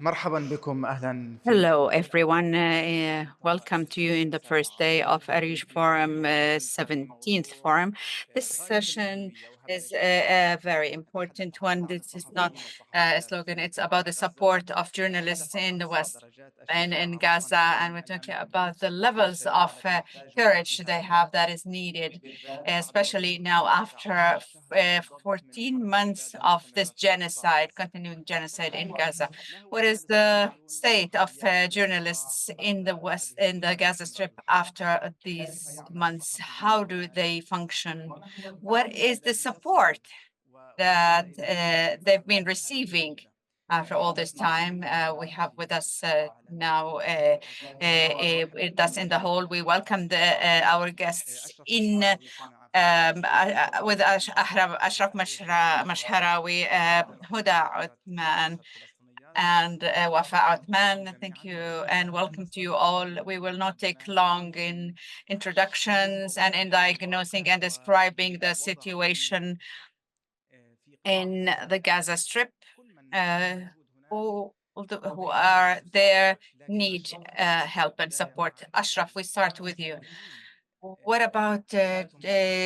مرحبا بكم أهلا في Hello, everyone. Welcome to you in the first day of ARIJ Forum, 17th Forum. This session is a very important one. This is not a slogan. It's about the support of journalists in the West and in Gaza. And we're talking about the levels of courage they have that is needed, especially now after 14 months of this genocide, continuing genocide in Gaza. What is the state of journalists in the West, in the Gaza Strip after these months? How do they function? What is the support that they've been receiving after all this time? We have with us now with us in the hall. We welcome our guests in with Ashraf Mashharawi, Huda Uthman, and Wafa Othman. Thank you and welcome to you all. We will not take long in introductions and in diagnosing and describing the situation in the Gaza Strip. Who are there need help and support. Ashraf, we start with you. What about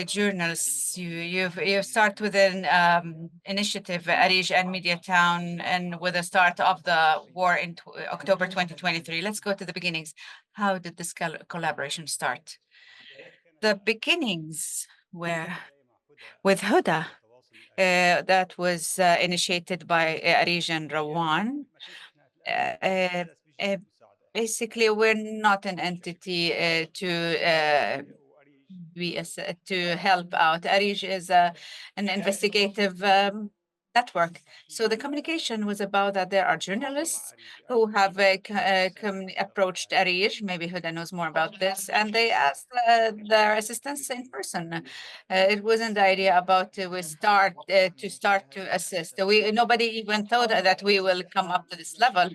journalists? You start with an initiative, ARIJ and Mediatown, and with the start of the war in October 2023. Let's go to the beginnings. How did this collaboration start? The beginnings were with Huda. That was initiated by ARIJ and Rawan. Uh, uh, Basically, we're not an entity to help out. ARIJ is an investigative network. So the communication was about that there are journalists who have approached ARIJ. Maybe Huda knows more about this, and they asked their assistance in person. It wasn't the idea about we start to assist. Nobody even thought that we will come up to this level.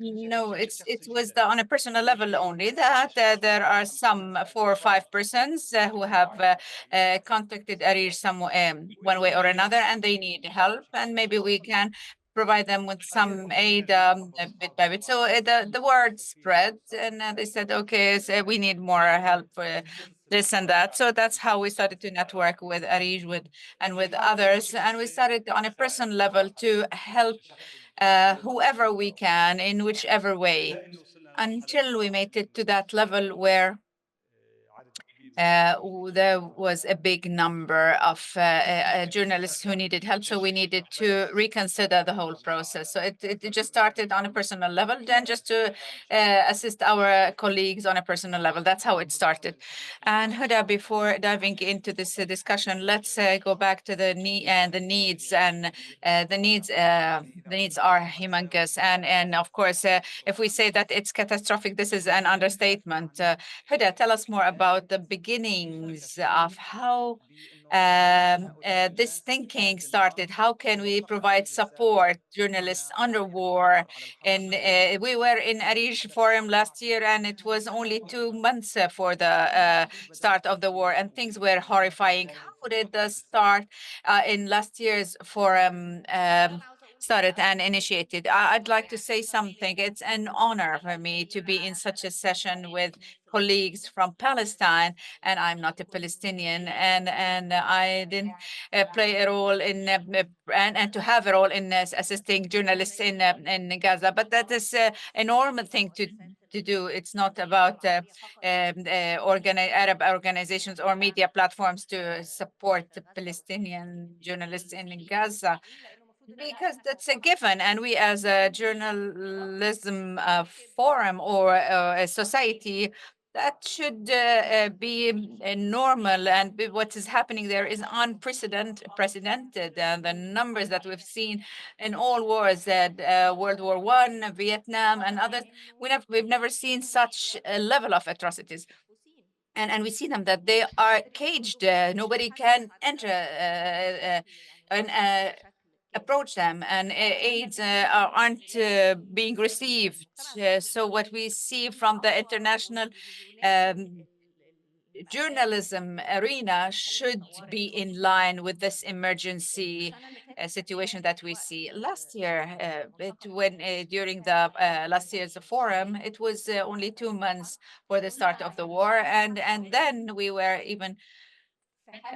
No, it was on a personal level only that there are some 4 or 5 persons who have contacted ARIJ one way or another, and they need help, and maybe we can provide them with some aid bit by bit. So the word spread, and they said, okay, so we need more help for this and that. So that's how we started to network with ARIJ and with others, and we started on a personal level to help whoever we can in whichever way until we made it to that level where there was a big number of journalists who needed help, so we needed to reconsider the whole process. So it just started on a personal level, then just to assist our colleagues on a personal level. That's how it started. And Huda, before diving into this discussion, let's go back to the needs. And the needs are humongous. And of course, if we say that it's catastrophic, this is an understatement. Huda, tell us more about the beginnings of how this thinking started. How can we provide support journalists under war? And we were in ARIJ Forum last year, and it was only 2 months for the start of the war, and things were horrifying. How did the start in last year's forum started and initiated? I'd like to say something. It's an honor for me to be in such a session with colleagues from Palestine, and I'm not a Palestinian, and I didn't play a role in and to have a role in assisting journalists in Gaza. But that is a normal thing to do. It's not about Arab organizations or media platforms to support the Palestinian journalists in Gaza, because that's a given. And we, as a journalism forum or a society, that should be normal. And what is happening there is unprecedented. And the numbers that we've seen in all wars, World War I, Vietnam, and others, we've never seen such a level of atrocities. And we see them that they are caged. Nobody can enter and approach them, and aids aren't being received. So what we see from the international um, journalism arena should be in line with this emergency situation that we see. Last year, during the last year's forum, it was only 2 months for the start of the war, and then we were even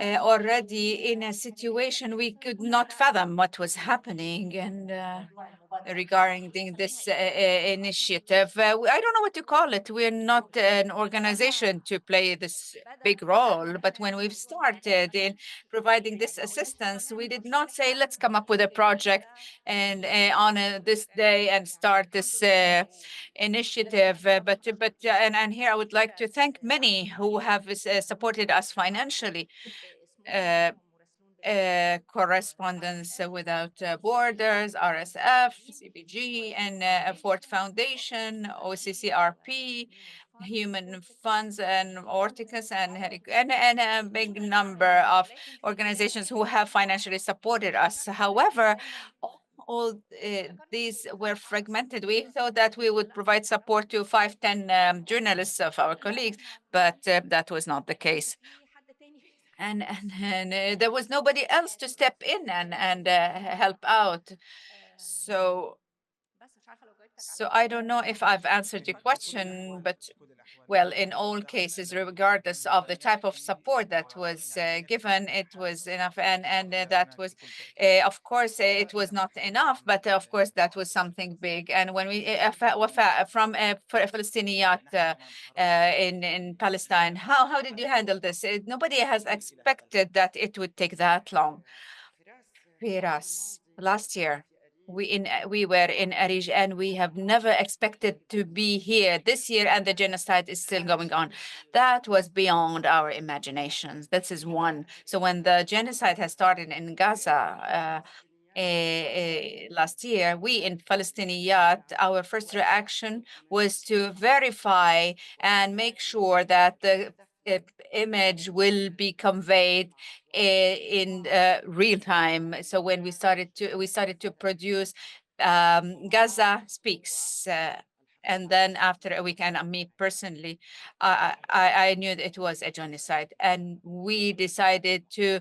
already in a situation we could not fathom what was happening. And regarding this initiative. I don't know what to call it. We're not an organization to play this big role, but when we've started in providing this assistance, we did not say, let's come up with a project and on this day and start this initiative. And here I would like to thank many who have supported us financially. Uh, Correspondence Without Borders, RSF, CBG, and Ford Foundation, OCCRP, Human Funds, and Orticus, and a big number of organizations who have financially supported us. However, all these were fragmented. We thought that we would provide support to 5, 10 journalists of our colleagues, but that was not the case. And there was nobody else to step in and help out. So I don't know if I've answered your question, but well, in all cases, regardless of the type of support that was given, it was enough. And that was, of course, it was not enough, but of course, that was something big. And when we, from Palestinian in Palestine, how did you handle this? Nobody has expected that it would take that long. Firas, last year, we were in ARIJ, and we have never expected to be here this year, and the genocide is still going on. That was beyond our imaginations. This is one. So when the genocide has started in Gaza last year, we in Palestinian, our first reaction was to verify and make sure that the image will be conveyed in real time. So when we started to produce Gaza Speaks. And then after a week, and me personally, I knew that it was a genocide, and we decided to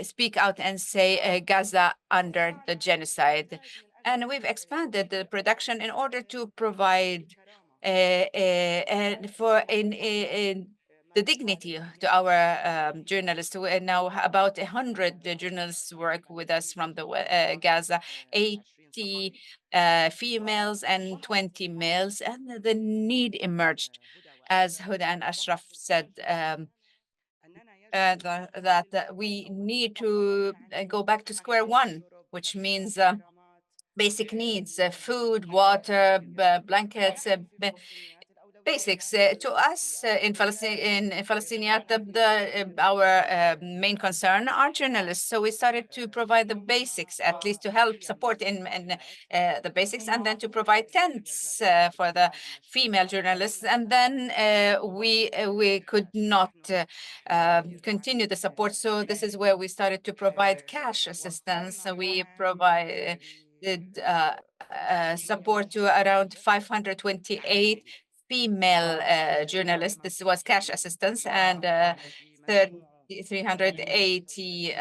speak out and say Gaza under the genocide. And we've expanded the production in order to provide and for in the dignity to our journalists. And now about 100 journalists work with us from the Gaza, 80 females and 20 males, and the need emerged, as Huda and Ashraf said. That we need to go back to square one, which means basic needs, food, water, blankets, basics. To us in Palestinian, our main concern are journalists. So we started to provide the basics, at least to help support in the basics, and then to provide tents for the female journalists. And then we could not continue the support. So this is where we started to provide cash assistance. So we provided support to around 528 female journalists. This was cash assistance, and 380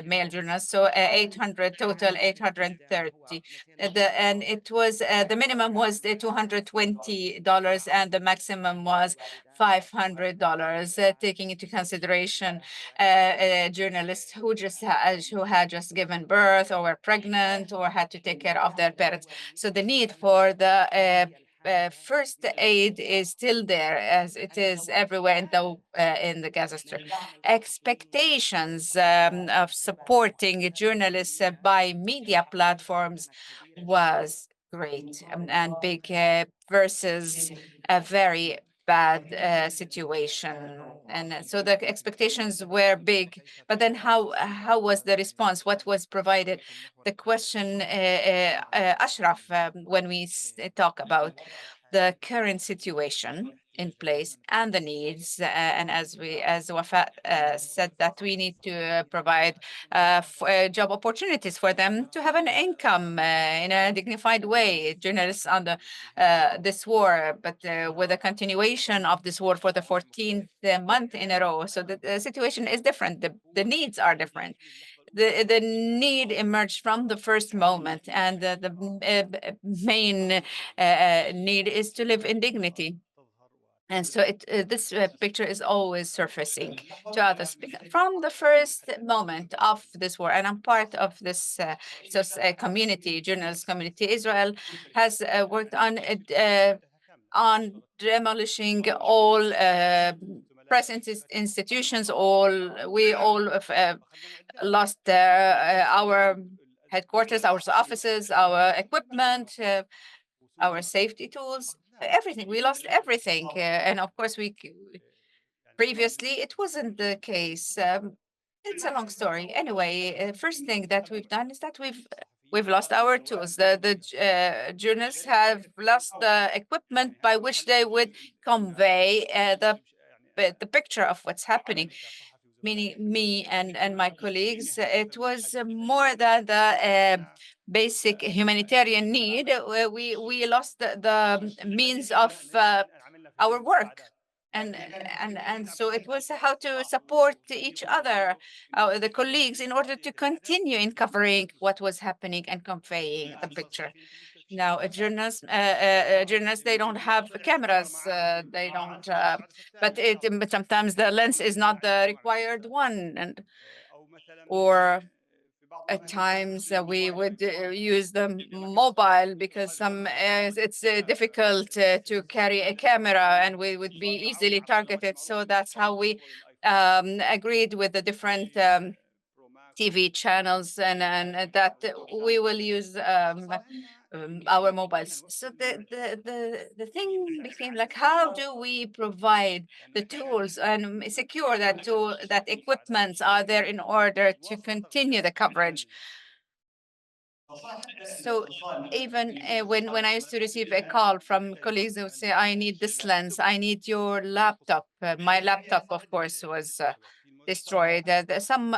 male journalists, so 800 total, 830. And it was the minimum was the $220, and the maximum was $500, taking into consideration journalists who had just given birth or were pregnant or had to take care of their parents. So the need for the first aid is still there, as it is everywhere in the Gaza Strip. Expectations of supporting journalists by media platforms was great and big versus a very bad situation. And so the expectations were big, but then how was the response? What was provided? The question, Ashraf, when we talk about the current situation, in place and the needs. And as Wafa said, that we need to provide job opportunities for them to have an income in a dignified way. Journalists under this war, but with a continuation of this war for the 14th month in a row. So the situation is different. The needs are different. The need emerged from the first moment, and the main need is to live in dignity. And so this picture is always surfacing to others from the first moment of this war. And I'm part of this community, journalist community. Israel has worked on demolishing all present institutions. We all have, lost our headquarters, our offices, our equipment, our safety tools, everything. We lost everything. And of course, previously it wasn't the case. It's a long story. Anyway, first thing that we've done is that we've lost our tools. The journalists have lost the equipment by which they would convey the picture of what's happening, meaning me and my colleagues. It was more than the basic humanitarian need. We lost the means of our work. And so it was how to support each other, the colleagues, in order to continue in covering what was happening and conveying the picture. Now, journalists, they don't have cameras. They don't, but sometimes the lens is not the required one, and or at times we would use the mobile because it's difficult to carry a camera, and we would be easily targeted. So that's how we agreed with the different TV channels, and that we will use our mobiles. So the thing became like, how do we provide the tools and secure that equipments are there in order to continue the coverage? So even when I used to receive a call from colleagues, they would say, "I need this lens. I need your laptop." My laptop, of course, was destroyed. Some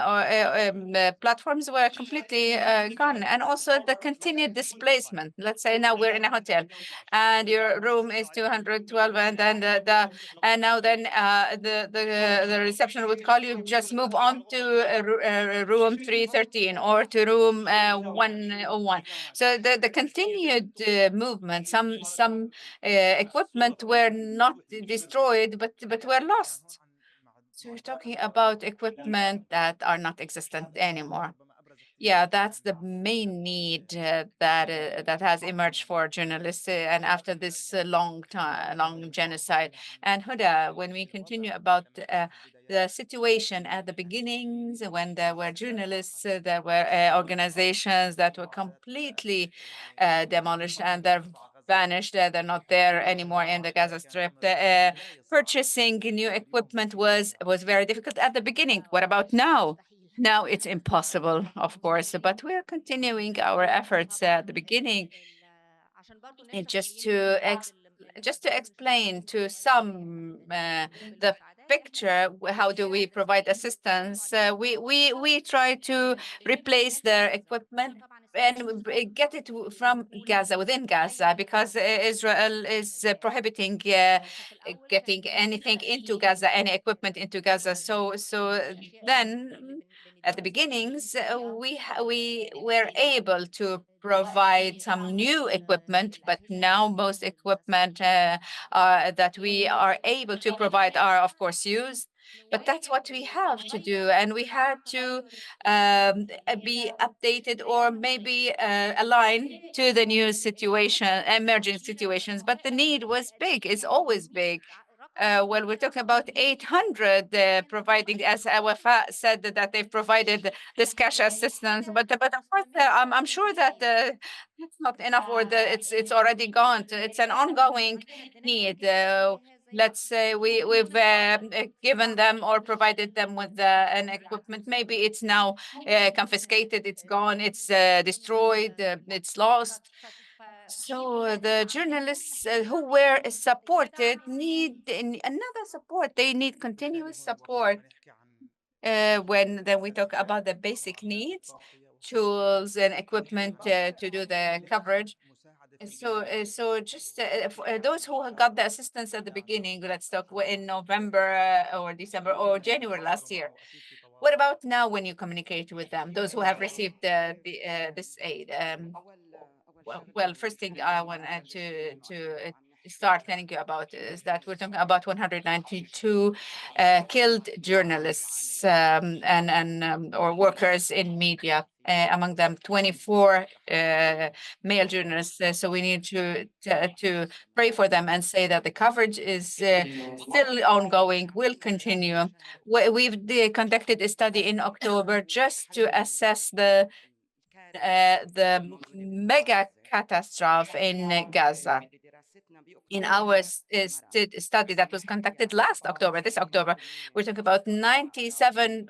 platforms were completely gone, and also the continued displacement. Let's say now we're in a hotel, and your room is 212, and then and now then the reception would call you, just move on to room 313 or to room 101. So the continued movement, some equipment were not destroyed, but were lost. So we're talking about equipment that are not existent anymore. Yeah, that's the main need that has emerged for journalists, and after this long genocide. And Huda, when we continue about the situation at the beginnings, when there were journalists, there were organizations that were completely demolished, and they're vanished. They're not there anymore in the Gaza Strip. Purchasing new equipment was very difficult at the beginning. What about now? Now it's impossible, of course, but we are continuing our efforts at the beginning. And just to explain to some the picture, how do we provide assistance? We try to replace their equipment and get it from Gaza, within Gaza, because Israel is prohibiting getting anything into Gaza, any equipment into Gaza. So then at the beginnings, we were able to provide some new equipment, but now most equipment that we are able to provide are, of course, used. But that's what we have to do, and we had to be updated or maybe align to the new situation, emerging situations. But the need was big; it's always big. Well, we're talking about 800 providing, as Wafa said, that they've provided this cash assistance. But of course, I'm sure that it's not enough, or it's already gone. It's an ongoing need. Let's say we've given them or provided them with an equipment. Maybe it's now confiscated, it's gone, it's destroyed, it's lost. So the journalists who were supported need another support. They need continuous support when then we talk about the basic needs, tools and equipment to do the coverage. So just for those who have got the assistance at the beginning, let's talk in November or December or January last year. What about now when you communicate with them, those who have received this aid? Well, first thing I want to start telling you about is that we're talking about 192 killed journalists and or workers in media. Among them, 24 male journalists. So we need to pray for them and say that the coverage is still ongoing, will continue. We've conducted a study in October just to assess the mega catastrophe in Gaza. In our study that was conducted last October, this October, we're talking about 97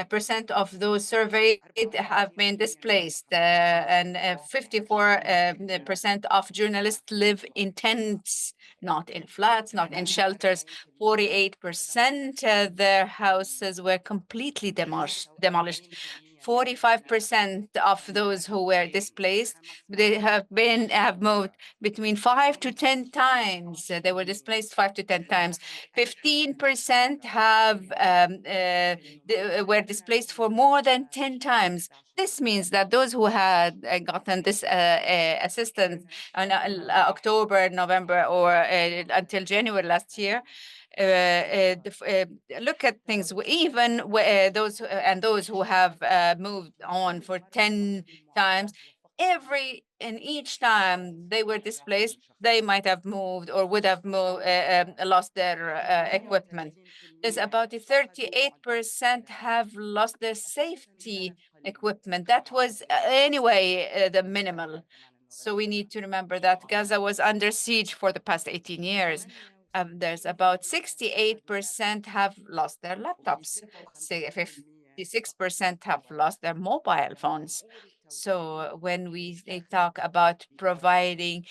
percent of those surveyed have been displaced, and 54 percent of journalists live in tents, not in flats, not in shelters. 48% their houses were completely demolished. 45% of those who were displaced, they have moved between 5 to 10 times. They were displaced 5 to 10 times. 15% were displaced for more than 10 times. This means that those who had gotten this assistance in October, November, or until January last year, look at things. Even those who have moved on for 10 times, each time they were displaced, they might have moved or would have lost their equipment. There's about 38% have lost their safety equipment. That was anyway the minimal. So we need to remember that Gaza was under siege for the past 18 years. There's about 68% have lost their laptops. 56% have lost their mobile phones. So when they talk about providing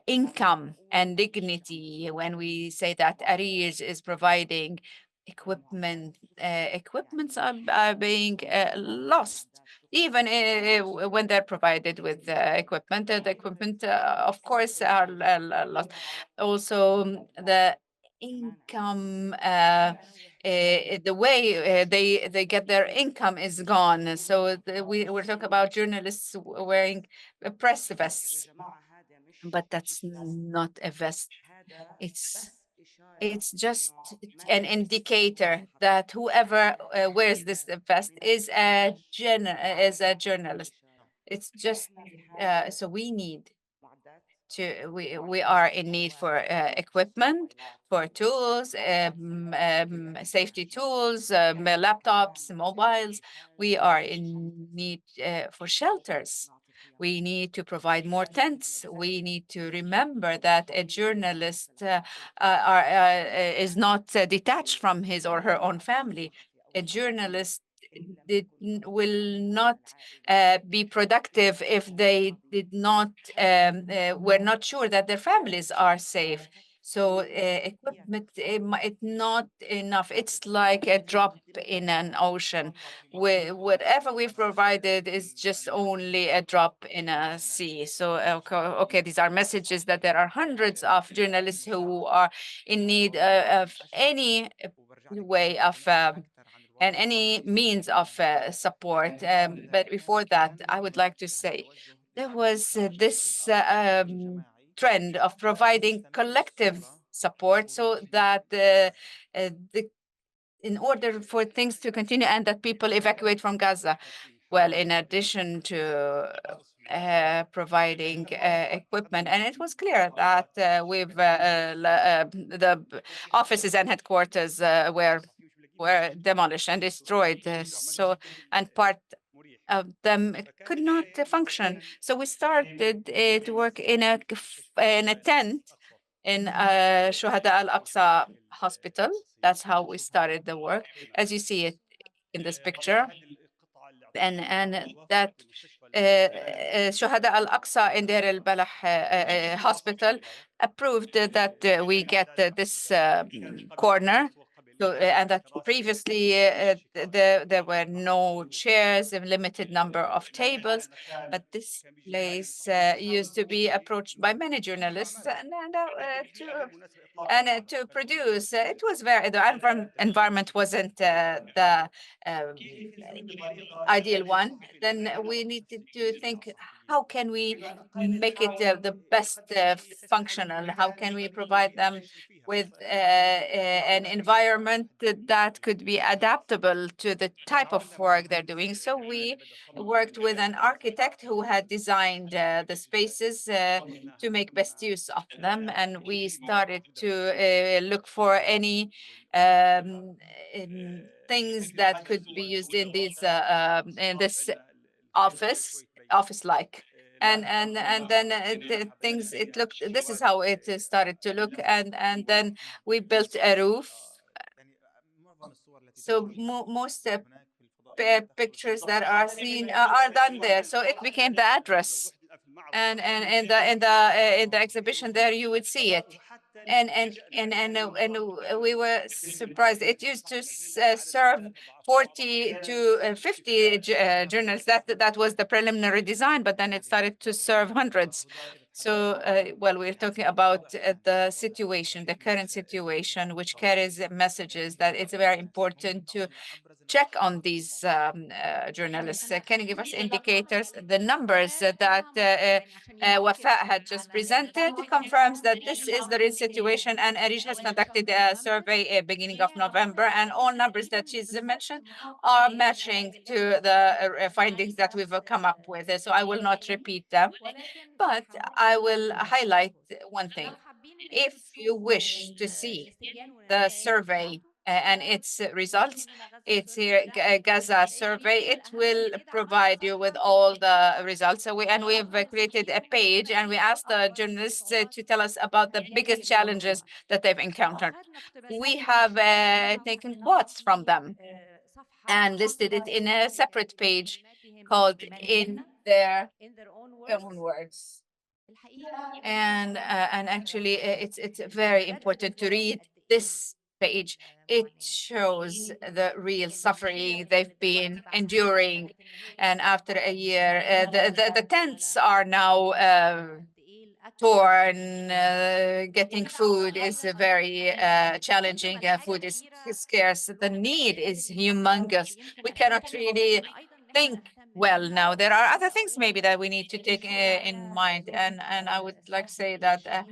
income and dignity, when we say that ARIJ is providing equipments are being lost. Even when they're provided with equipment, the equipment, of course, are lost. Also, the income, the way they get their income is gone. So we're talking about journalists wearing press vests, but that's not a vest. It's it's just an indicator that whoever wears this vest is a journalist. It's just so we are in need for equipment, for tools, safety tools, laptops, mobiles. We are in need for shelters. We need to provide more tents. We need to remember that a journalist is not detached from his or her own family. A journalist will not be productive if they were not sure that their families are safe. So equipment, it's not enough. It's like a drop in an ocean. Whatever we've provided is just only a drop in a sea. So, okay, these are messages that there are hundreds of journalists who are in need of any way of and any means of support. But before that, I would like to say there was this trend of providing collective support so that in order for things to continue and that people evacuate from Gaza. Well, in addition to providing equipment, and it was clear that the offices and headquarters were demolished and destroyed. And part of them could not function. So we started to work in a tent in Shuhada Al-Aqsa Hospital. That's how we started the work, as you see it in this picture. And that Shuhada al-Aqsa in Deir al-Balah hospital approved that we get this corner. So, and that previously there were no chairs, a limited number of tables, but this place used to be approached by many journalists to produce. It was the environment wasn't the um, ideal one. Then we needed to think, how can we make it the best functional? How can we provide them with an environment that could be adaptable to the type of work they're doing? So we worked with an architect who had designed the spaces to make best use of them, and we started to look for any things that could be used in in this office-like. And then the things it looked. This is how it started to look, and then we built a roof. So most pictures that are seen are done there. So it became the address, and in the exhibition there you would see it. And we were surprised. It used to serve 40 to 50 journalists. That was the preliminary design, but then it started to serve hundreds. So, well, we're talking about the situation, the current situation, which carries messages that it's very important to check on these journalists. Can you give us indicators? The numbers that Wafa had just presented confirms that this is the real situation, and ARIJ has conducted a survey at beginning of November, and all numbers that she's mentioned are matching to the findings that we've come up with. So I will not repeat them, but I will highlight one thing. If you wish to see the survey and its results, it's here, Gaza survey. It will provide you with all the results. So we've created a page, and we asked the journalists to tell us about the biggest challenges that they've encountered. We have taken quotes from them and listed it in a separate page called In Their Own Words. And actually, it's very important to read this page. It shows the real suffering they've been enduring, and after a year, the tents are now torn. Getting food is very challenging. Food is scarce. The need is humongous. We cannot really think well now. There are other things maybe that we need to take in mind, and I would like to say that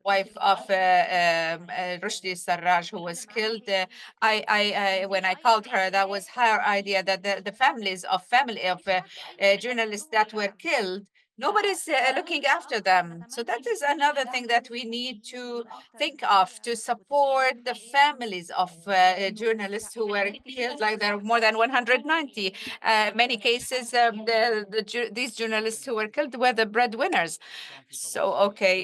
wife of Rushdie Sarraj, who was killed. When I called her, that was her idea that the families of journalists that were killed, nobody's looking after them. So that is another thing that we need to think of to support the families of journalists who were killed. Like there are more than 190. Many cases, these journalists who were killed were the breadwinners. So, okay,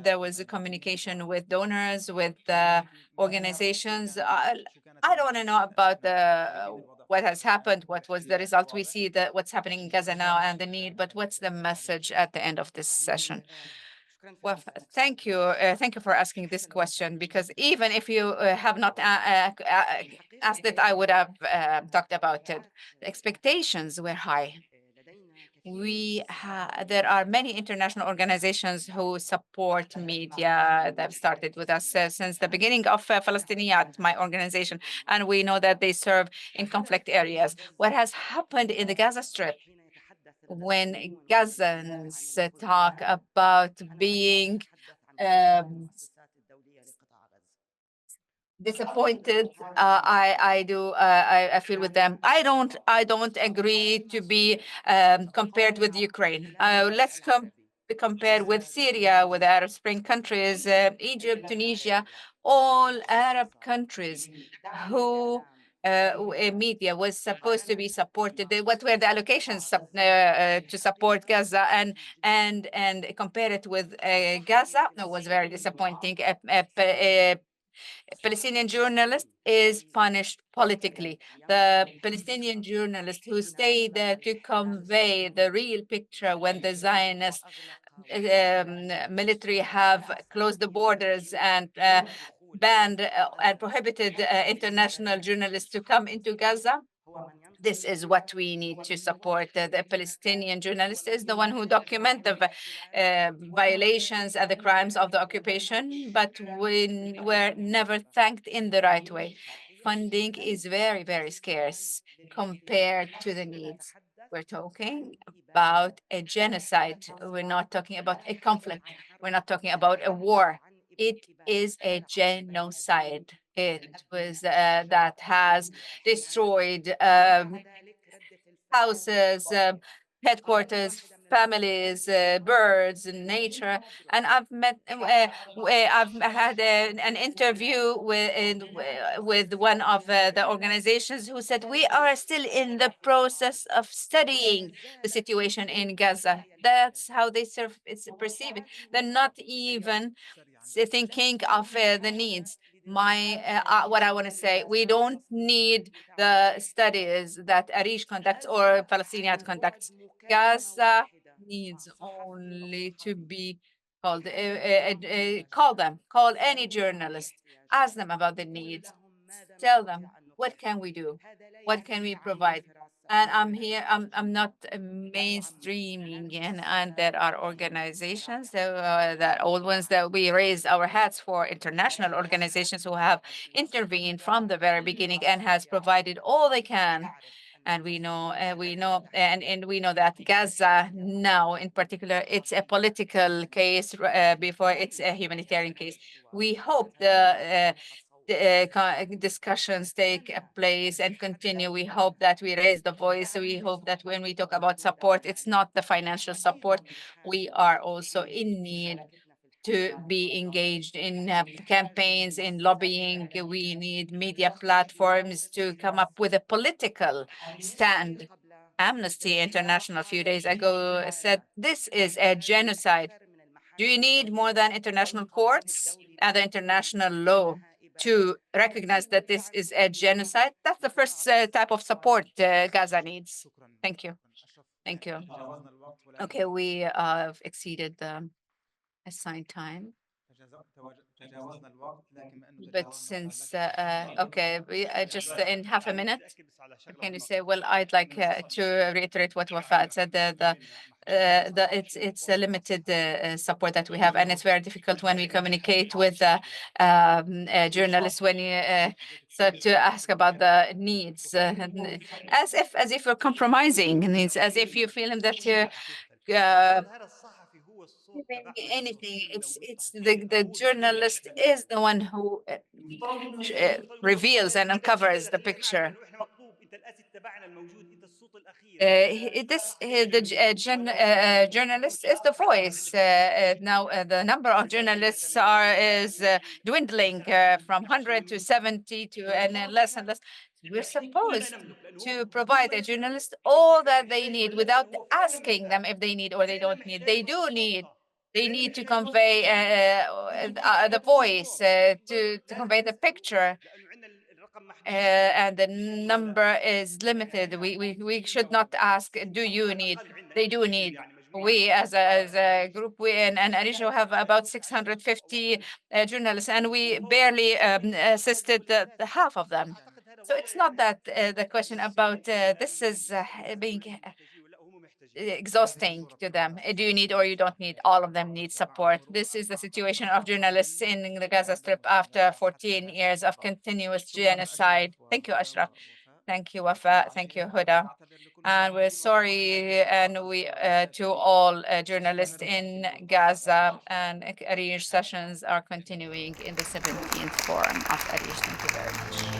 there was a communication with donors, with organizations. I don't want to know about what has happened, what was the result. We see that what's happening in Gaza now and the need, but what's the message at the end of this session? Well, thank you for asking this question, because even if you have not asked it, I would have talked about it. The expectations were high. There are many international organizations who support media that started with us since the beginning of Palestinian, my organization, and we know that they serve in conflict areas. What has happened in the Gaza Strip, when Gazans talk about being um, disappointed, I feel with them. I don't agree to be compared with Ukraine. Let's compare with Syria, with Arab Spring countries, Egypt, Tunisia, all Arab countries who media was supposed to be supported. What were the allocations to support Gaza, and compare it with Gaza? No, was very disappointing. A Palestinian journalist is punished politically. The Palestinian journalist who stayed there to convey the real picture when the Zionist military have closed the borders and banned and prohibited international journalists to come into Gaza. This is what we need to support. The Palestinian journalist is the one who document the violations and the crimes of the occupation, but we were never thanked in the right way. Funding is very, very scarce compared to the needs. We're talking about a genocide. We're not talking about a conflict. We're not talking about a war. It is a genocide. It was that has destroyed houses, headquarters, families, birds, and nature. And I've had an interview with one of the organizations who said, we are still in the process of studying the situation in Gaza. That's how they perceive it. They're not even thinking of the needs. What I want to say, we don't need the studies that ARIJ conducts or Palestinian conducts. Gaza needs only to be called. Call any journalist, ask them about the needs, tell them what can we do, what can we provide. And I'm here. I'm not mainstreaming, and there are organizations that old ones that we raise our hats for, international organizations who have intervened from the very beginning and has provided all they can. And we know that Gaza now, in particular, it's a political case before it's a humanitarian case. We hope the discussions take place and continue. We hope that we raise the voice. We hope that when we talk about support, it's not the financial support. We are also in need to be engaged in campaigns, in lobbying. We need media platforms to come up with a political stand. Amnesty International a few days ago said this is a genocide. Do you need more than international courts and the international law to recognize that this is a genocide? That's the first type of support Gaza needs. Thank you. Thank you. Okay, we have exceeded the assigned time. But since, okay, just in half a minute, can you say, well, I'd like to reiterate what Wafat said, it's a limited support that we have, and it's very difficult when we communicate with journalists when you start to ask about the needs, as if we're compromising needs, as if you feel that you're anything. It's the journalist is the one who reveals and uncovers the picture. Journalist is the voice. Now the number of journalists is dwindling from 100 to 70 to and less and less. We're supposed to provide a journalist all that they need without asking them if they need or they don't need. They do need. They need to convey the voice, to convey the picture, and the number is limited. We should not ask, do you need? They do need. We as a group, we and ARIJ have about 650 journalists, and we barely assisted the half of them. So it's not that the question about this is being exhausting to them. Do you need or you don't need? All of them need support. This is the situation of journalists in the Gaza Strip after 14 years of continuous genocide. Thank you, Ashraf. Thank you, Wafa. Thank you, Huda. And we're sorry, and we to all journalists in Gaza, and ARIJ sessions are continuing in the 17th forum of ARIJ. Thank you very much.